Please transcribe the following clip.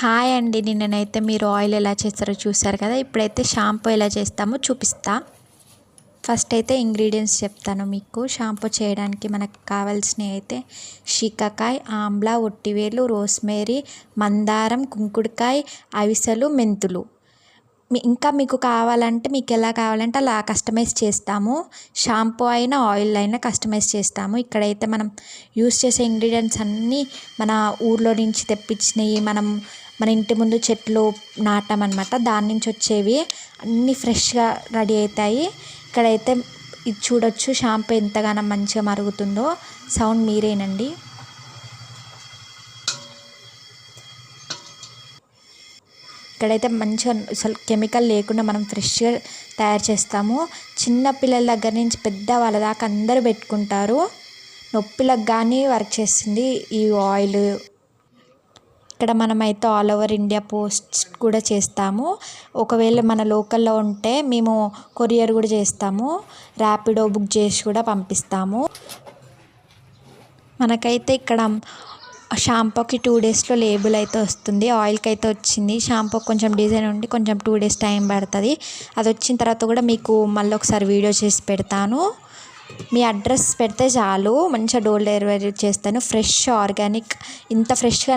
Hi అండి. నిన్ననైతే మీరు oil ఎలా చేస్తారో చూసారు కదా. ఇప్పుడైతే షాంపూ ఎలా చేస్తామో చూపిస్తా. ఫస్ట్ అయితే ఇంగ్రీడియంట్స్ చెప్తాను మీకు. షాంపూ చేయడానికి మనకు కావాల్సినవి అయితే శీకాకాయ, ఆమ్లా, ఒట్టివేలు, రోస్మేరీ, మందారం, కుంకుడుకాయ, అవిసెలు, మెంతులు. ఇంకా మీకు కావాలంటే మీకు ఎలా కావాలంటే అలా కస్టమైజ్ చేస్తాము. షాంపూ అయినా ఆయిల్ అయినా కస్టమైజ్ చేస్తాము. ఇక్కడైతే మనం యూస్ చేసే ఇంగ్రీడియంట్స్ అన్నీ మన ఊర్లో నుంచి తెప్పించినవి, మన ఇంటి ముందు చెట్లు నాటామన్నమాట. దాని నుంచి వచ్చేవి అన్నీ ఫ్రెష్గా రెడీ అవుతాయి. ఇక్కడైతే ఇది చూడొచ్చు షాంపూ ఎంతగానో మంచిగా మరుగుతుందో. సౌండ్ మీరేనండి. ఇక్కడైతే మంచిగా అసలు కెమికల్ లేకుండా మనం ఫ్రెష్గా తయారు చేస్తాము. చిన్న పిల్లల దగ్గర నుంచి పెద్ద వాళ్ళ దాకా అందరూ పెట్టుకుంటారు. నొప్పిలకు కానీ వర్క్ చేస్తుంది ఈ ఆయిల్. ఇక్కడ మనమైతే ఆల్ ఓవర్ ఇండియా పోస్ట్ కూడా చేస్తాము. ఒకవేళ మన లోకల్లో ఉంటే మేము కొరియర్ కూడా చేస్తాము. ర్యాపిడో బుక్ చేసి కూడా పంపిస్తాము. మనకైతే ఇక్కడ షాంపూకి 2 డేస్లో లేబుల్ అయితే వస్తుంది. ఆయిల్కి అయితే వచ్చింది. షాంపూ కొంచెం డిజైన్ ఉండి కొంచెం 2 డేస్ టైం పడుతుంది. అది వచ్చిన తర్వాత కూడా మీకు మళ్ళీ ఒకసారి వీడియో చేసి పెడతాను. మీ అడ్రస్ పెడితే చాలు, మంచిగా డోర్ డెలివరీ చేస్తాను. ఫ్రెష్ ఆర్గానిక్ ఇంత ఫ్రెష్గా